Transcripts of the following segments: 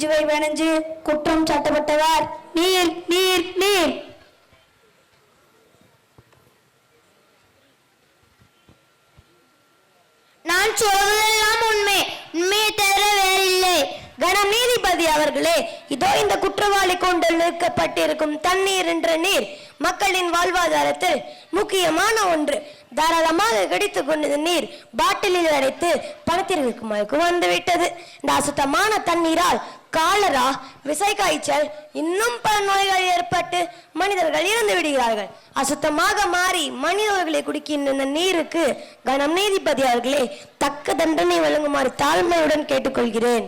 நெஞ்சுவை வேணஞ்சு குற்றம் சாட்டப்பட்டவர் நீர் நீர் நீர். நான் சொல்வதெல்லாம் உண்மை, உண்மையை தவிர வேறில்லை. கணம் நீதிபதி அவர்களே, இதோ இந்த குற்றவாளி கொண்டு நிற்கப்பட்டிருக்கும் தண்ணீர் என்ற நீர் மக்களின் வாழ்வாதாரத்தில் முக்கியமான ஒன்று. தாராளமாக கிடைத்துக் கொண்டது நீர் பாட்டிலில் அடைத்து பணத்திற்கு மயக்கு வந்துவிட்டது. இந்த அசுத்தமான தண்ணீரால் காலரா, விசை காய்ச்சல், இன்னும் பல நோய்கள் ஏற்பட்டு மனிதர்கள் இறந்து விடுகிறார்கள். அசுத்தமாக மாறி மனிதர்களை குடிக்கின்ற இந்த நீருக்கு கணம் நீதிபதி அவர்களே தக்க தண்டனை வழங்குமாறு தாழ்மையுடன் கேட்டுக்கொள்கிறேன்.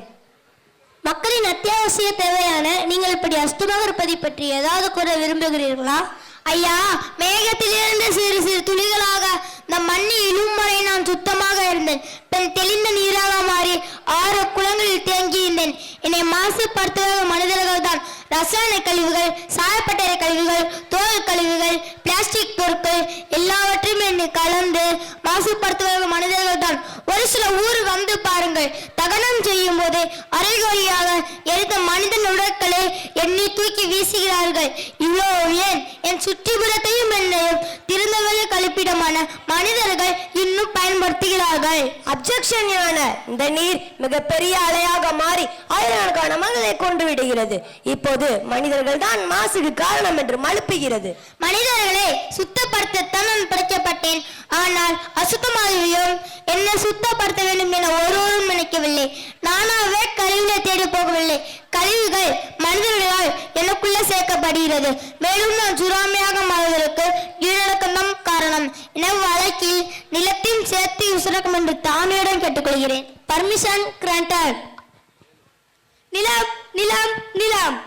மக்களின் அத்தியாவசிய தேவையான நீங்கள் இப்படி அசுத்தமாக இருப்பதை பற்றி ஏதாவது கூற விரும்புகிறீர்களா? ஐயா, மேகத்திலிருந்து சிறு சிறு துளிகளாக நம் மண்ணில் இழும் வரை நான் சுத்தமாக இருந்தேன். பின் தெளிந்த நீராக மாறி 6 குளங்களில் தேங்கியிருந்தேன். என்னை மாசுபடுத்துவதாக மனிதர்கள் தான். ரசாயன கழிவுகள், சாயப்பட்டறை கழிவுகள், தோல் கழிவுகள், பிளாஸ்டிக் பொருட்கள் எல்லாவற்றையும் என்னை கலந்து மாசுபடுத்துவதாக மனிதர்கள் தான். ஒரு சில ஊர் வந்து பாருங்கள், தகனம் செய்யும் போது அரைகோலியாக எரித்த மனிதன் உடற்களை எண்ணி தூக்கி வீசுகிறார்கள். இவ்வளோ ஏன் என் சுற்றுப்புறத்தையும் என்னையும் திறந்தவெளி கழிப்பிடமான மனிதர்கள் இன்னும் பயன்படுத்துகிறார்கள். அப்ஜெக்ஷன் யுவர், இந்த நீர் மிகப்பெரிய அலையாக மாறி ஆயிரக்கணக்கான மக்களை கொண்டு விடுகிறது. இப்போது மனிதர்கள் தான் மாசுக்கு காரணம் என்று மழுப்புகிறது. மனிதர்களை சுத்தப்படுத்தத்தான் நான் படைக்கப்பட்டேன். ஆனால் அசுத்தமாகவும் என்ன சுத்தப்படுத்த வேண்டும் என ஒருவரும் நினைக்கவில்லை. நானாவே கழிவுகளை தேடி போகவில்லை. கழிவுகள் மனிதர்களால் எனக்குள்ள சேர்க்கப்படுகிறது. மேலும் நான் சுறாமையாக மாறுவதற்கு ஈழக்கம் காரணம் என வழக்கில் நிலத்தையும் சேர்த்து விசாரிக்கும் என்று தாமியிடம் கேட்டுக்கொள்கிறேன். Permission granted. நிலம் நிலம் நிலம்.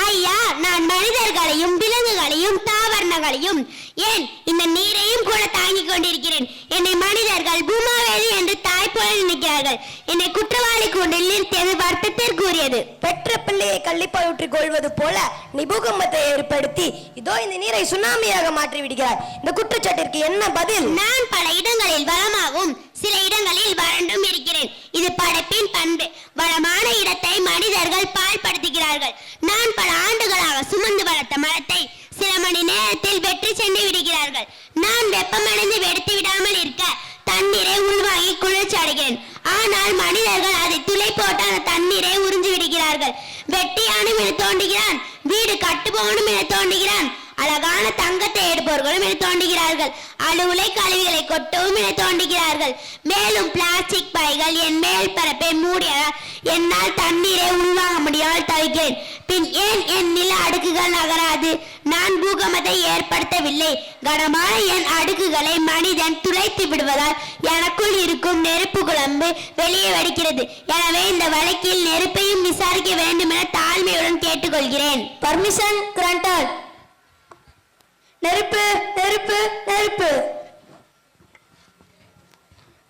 ஐயா, நான் மனிதர்களையும் விலங்குகளையும் தாவரங்களையும் ஏன் இந்த நீரையும் கூட தாங்கிக் கொண்டிருக்கிறேன். என்னை மனிதர்கள் பூமாவேதி என்று தாய் போல நினைக்கிறார்கள். என்னை குற்றவாளி கொண்டு நிறுத்தியது வருத்தத்திற்குரியது. பெற்ற பிள்ளையை கள்ளிப்பால் ஊற்றிக் கொள்வது போல நிபுகம்பத்தை ஏற்படுத்தி இதோ இந்த நீரை சுனாமியாக மாற்றி விடுகிறார். இந்த குற்றச்சாட்டிற்கு என்ன பதில்? நான் பல இடங்களில் வளமாகவும் சில இடங்களில் வறண்டும் இருக்கிறேன். இது படைப்பின் பண்பு. வளமான இடத்தை மனிதர்கள் பாழ்படுத்துகிறார்கள். நான் பல ஆண்டுகளாக சுமந்து வளர்த்த மரத்தை சில மணி நேரத்தில் வெற்றி சென்று விடுகிறார்கள். நான் வெப்பமடைந்து வெடித்து விடாமல் இருக்க தண்ணீரை உள்வாங்கி குளிர்ச்சி அடைகிறேன். ஆனால் மனிதர்கள் அதை துளை போட்டு அந்த தண்ணீரை உறிஞ்சி விடுகிறார்கள். வெட்டியானும் என தோண்டுகிறான், வீடு கட்டுபவனும் என தோண்டுகிறான், அழகான தங்கத்தை எடுப்பவர்களும் என தோண்டுகிறார்கள், அலுவலை கழிவுகளை கொட்டவும் என தோண்டுகிறார்கள். மேலும் பிளாஸ்டிக் பைகள் என் மேல் பரப்பை மூடியதால் என்னால் தண்ணீரை உள்வாங்க முடியாமல் தவிக்கிறேன். பின் ஏன் என் நில அடுக்குகள் நகராது? நான் பூகம்பத்தை ஏற்படுத்தவில்லை. கனமான என் அடுக்குகளை மனிதன் துளைத்து விடுவதால் எனக்குள் இருக்கும் நெருப்பு குழம்பு வெளியே வெடிக்கிறது. எனவே இந்த வழக்கில் நெருப்பையும் விசாரிக்க வேண்டும் என தாழ்மையுடன் கேட்டுக்கொள்கிறேன். Permission granted. நெருப்பு நெருப்பு நெருப்பு.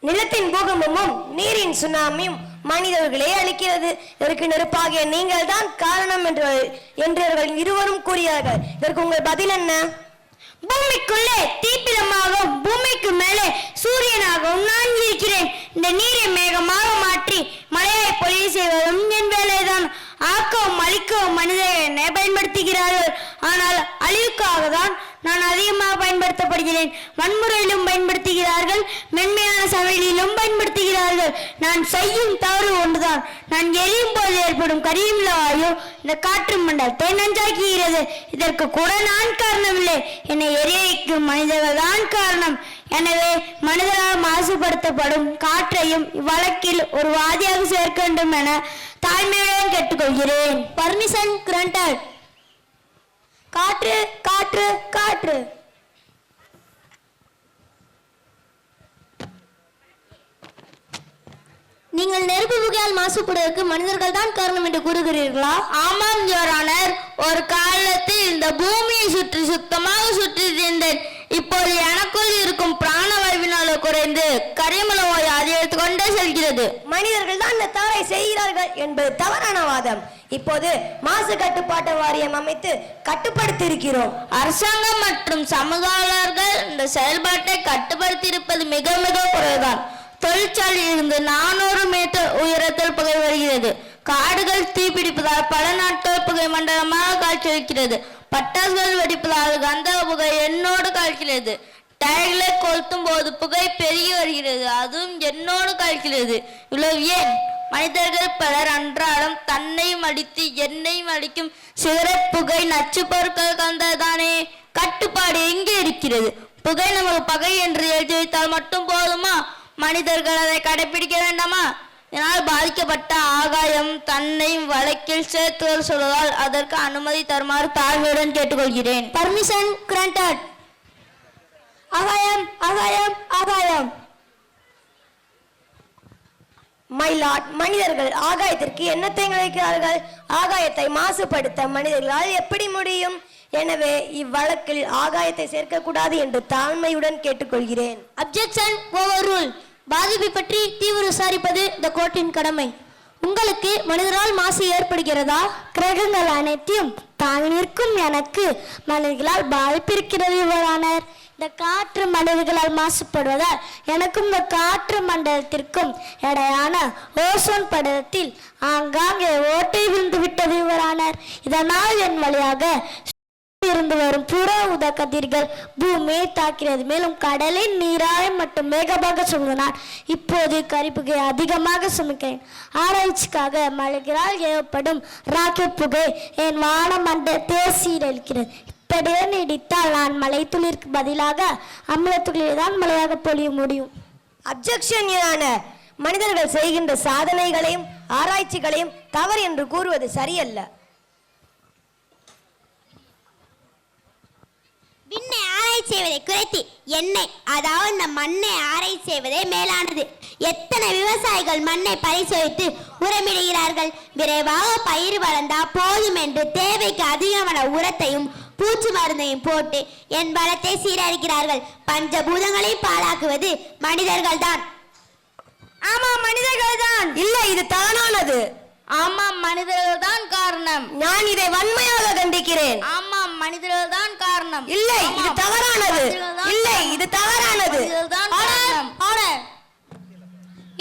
நிலத்தின் பூகம்பமும் நீரின் சுனாமியும் மனிதர்களை அழிக்கிறது. இதற்கு நெருப்பாகிய நீங்கள் தான் காரணம் என்றவர்கள் இருவரும் கூறியார்கள். இதற்கு உங்கள் பதில் என்ன? பூமிக்குள்ளே தீப்பிடமாகவும் பூமிக்கு மேலே சூரியனாகவும் நான் இருக்கிறேன். இந்த நீரை மேகமாக மாற்றி மழையை பொழிய செய்வதும் என் வேலைதான். ஆக்கவும் அழிக்கவும் மனிதர்கள் என்னை பயன்படுத்துகிறார்கள். ஆனால் அழிவுக்காக தான் நான் அதிகமாக பயன்படுத்தப்படுகிறேன். வன்முறையிலும் பயன்படுத்துகிறார்கள், மென்மையான சமையலிலும் பயன்படுத்துகிறார்கள். நான் செய்யும் தவறு ஒன்றுதான். நான் எரியும் போது ஏற்படும் கரியுள்ள வாயு இந்த காற்று மண்டலத்தை நஞ்சாக்குகிறது. இதற்கு கூட நான் காரணமில்லை. என்னை எரிக்கும் மனிதர்கள் தான் காரணம். எனவே மனிதரால் மாசுபடுத்தப்படும் காற்றையும் இவ்வழக்கில் ஒரு வாதியாக சேர்க்க வேண்டும் என தாழ்மையுடன் கேட்டுக்கொள்கிறேன். Permission granted. காற்று காற்று காற்று. நீங்கள் நெருப்பு புகையால் மாசுபடுவதற்கு மனிதர்கள் தான் காரணம் என்று கூறுகிறீர்களா? ஆமாம் யுவர் ஆனர். ஒரு காலத்தில் இந்த பூமியை சுற்றி சுத்தமாக சுற்றி இருந்தேன். இப்போது எனக்குள் இருக்கும் பிராணவாயுவினால குறைந்து கரிமல வாயு அதிகரித்து கொண்டே செல்கிறது. மனிதர்கள் தான் இந்த தவறை செய்கிறார்கள் என்பது தவறான வாதம். இப்போது மாசு கட்டுப்பாட்டு வாரியம் அமைத்து கட்டுப்படுத்தி இருக்கிறோம். அரசாங்கம் மற்றும் சமூகங்கள் இந்த செயல்பாட்டை கட்டுப்படுத்தி இருப்பது மிக மிக குறைவுதான். தொழிற்சாலையில் இருந்து 400 மீட்டர் உயரத்தில் புகை வருகிறது. காடுகள் தீப்பிடிப்பதால் பல நாட்கள் புகை மண்டலமாக காட்சியளிக்கிறது. பட்டாசுகள் வெடிப்பதால் கந்தக புகை என்னோடு கலக்கிறது. டயர்களை கொளுத்தும் போது புகை பெருகி வருகிறது, அதுவும் என்னோடு கலக்கிறது. இவ்வளவு ஏன்? மனிதர்கள் பலர் அன்றாடம் தன்னையும் அடித்து என்னையும் அடிக்கும் சிகரெட் புகை நச்சு பொருட்கள் கந்ததானே. கட்டுப்பாடு எங்கே இருக்கிறது? புகை நமக்கு பகை என்று எழுதி வைத்தால் மட்டும் போதுமா? மனிதர்கள் அதை கடைபிடிக்க வேண்டாமா? இதனால் பாதிக்கப்பட்ட ஆகாயம் தன்னை வழக்கில் சேர்த்து சொல்வதால் அதற்கு அனுமதி தருமாறு தாழ்மையுடன் கேட்டுக்கொள்கிறேன். Permission granted. ஆகாயம் ஆகாயம் ஆகாயம். மை லார்ட், மனிதர்கள் ஆகாயத்திற்கு என்னத்தை நினைக்கிறார்கள்? ஆகாயத்தை மாசுபடுத்த மனிதர்களால் எப்படி முடியும்? எனவே இவ்வழக்கில் ஆகாயத்தை சேர்க்கக்கூடாது என்று தாழ்மையுடன் கேட்டுக்கொள்கிறேன். Objection over rule. பாதிப்பை பற்றி தீவிர விசாரிப்பது இந்த கோர்ட்டின் கடமை. உங்களுக்கு மனிதரால் மாசு ஏற்படுகிறதா? கிரகங்கள் அனைத்தையும் தாங்கி நிற்கும் எனக்கு மனிதர்களால் பாதிப்பு இருக்கிறது யுவரானர். இந்த காற்று மனிதர்களால் மாசுபடுவதால் எனக்கும் இந்த காற்று மண்டலத்திற்கும் இடையான ஓசோன் படலத்தில் ஆங்காங்கே ஓட்டை விழுந்து விட்டது யுவரானர். இதனால் என் வழியாக இருந்து வரும் புற ஊத கதிர்கள் பூமியை தாக்கிறது. மேலும் கடலின் நீராய் மற்றும் மேகமாக சுமந்தனால் இப்போது கரிப்புகை அதிகமாக சுமக்கிறேன். ஆராய்ச்சிக்காக மலைகளால் ஏவப்படும் ராக்கெட் புகை என் வானமண்டலத்தை சீரழிக்கிறது. இப்படியே நீடித்தால் நான் மலை துளிருக்கு பதிலாக அமில துளிரை தான் மழையாக பொழிய முடியும். அப்ஜெக்ஷன் யான. மனிதர்கள் செய்கின்ற சாதனைகளையும் ஆராய்ச்சிகளையும் தவறு என்று கூறுவது சரியல்ல. விண்ணை ஆராய்ச்சி செய்வதை குறைத்து எண்ணெய், அதாவது இந்த மண்ணை ஆராய்ச்சி செய்வதே மேலானது. எத்தனை விவசாயிகள் மண்ணை பரிசோதித்து உரமிடுகிறார்கள். விரைவாக பயிர் வளர்ந்தா போதும் என்று தேவைக்கு அதிகமான உரத்தையும் பூச்சி மருந்தையும் போட்டு என் வளத்தை சீரழிக்கிறார்கள். பஞ்சபூதங்களை பாழாக்குவது மனிதர்கள் தான். ஆமா, மனிதர்கள் தான். இல்லை, இது தானானது. ஆமாம், மனிதர்கள் தான் காரணம். நான் இதை வன்மையாக கண்டிக்கிறேன். ஆமாம், மனிதர்கள் தான் காரணம். இல்லை, இது தவறானது. இல்லை, இது தவறானது.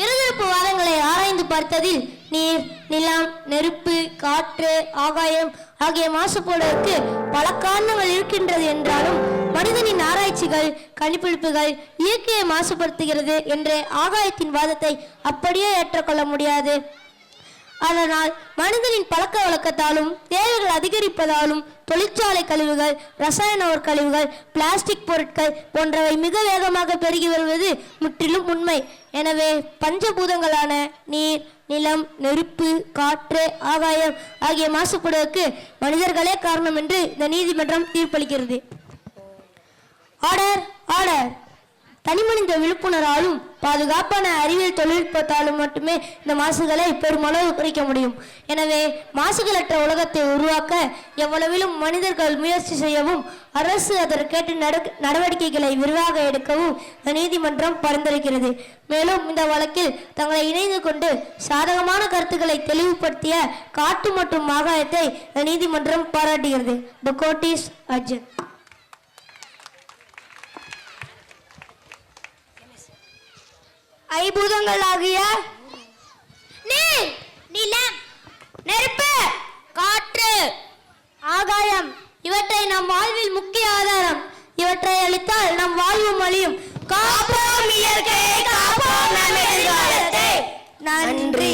இருதரப்பு வாதங்களை ஆராய்ந்து பார்த்ததில் நீர், நிலம், நெருப்பு, காற்று, ஆகாயம் ஆகிய மாசுபடுவதற்கு பல காரணங்கள் இருக்கின்றது என்றாலும் மனிதனின் ஆராய்ச்சிகள், கண்டுபிடிப்புகள் இயற்கையை மாசுபடுத்துகிறது என்ற ஆகாயத்தின் வாதத்தை அப்படியே ஏற்றுக்கொள்ள முடியாது. அதனால் மனிதனின் பழக்க வழக்கத்தாலும் தேவைகள் அதிகரிப்பதாலும் தொழிற்சாலை கழிவுகள், ரசாயன கழிவுகள், பிளாஸ்டிக் பொருட்கள் போன்றவை மிக வேகமாக பெருகி வருவது முற்றிலும் உண்மை. எனவே பஞ்சபூதங்களான நீர், நிலம், நெருப்பு, காற்று, ஆகாயம் ஆகிய மாசுபடுவதற்கு மனிதர்களே காரணம் என்று இந்த நீதிமன்றம் தீர்ப்பளிக்கிறது. Order, order. தனிமனித விழிப்புணர்வாலும் பாதுகாப்பான அறிவியல் தொழில்நுட்பத்தாலும் மட்டுமே இந்த மாசுகளை பெருமளவு குறைக்க முடியும். எனவே மாசுகளற்ற உலகத்தை உருவாக்க எவ்வளவிலும் மனிதர்கள் முயற்சி செய்யவும் அரசு அதற்கேற்ற நடவடிக்கைகளை விரிவாக எடுக்கவும் நீதிமன்றம் பரிந்துரைக்கிறது. மேலும் இந்த வழக்கில் தங்களை இணைந்து கொண்டு சாதகமான கருத்துக்களை தெளிவுபடுத்திய காட்டு மற்றும் ஆகாயத்தை நீதிமன்றம் பாராட்டுகிறது. The court is adjourned. ஐபூதங்களாகிய நீர், நிலம், நெருப்பு, காற்று, ஆகாயம் இவற்றை நம் வாழ்வில் முக்கிய ஆதாரம். இவற்றை அளித்தால் நம் வாழ்வு மொழியும். காப்போம் இயற்கையை, காப்போம் நம் எதிர்காலத்தை. நன்றி.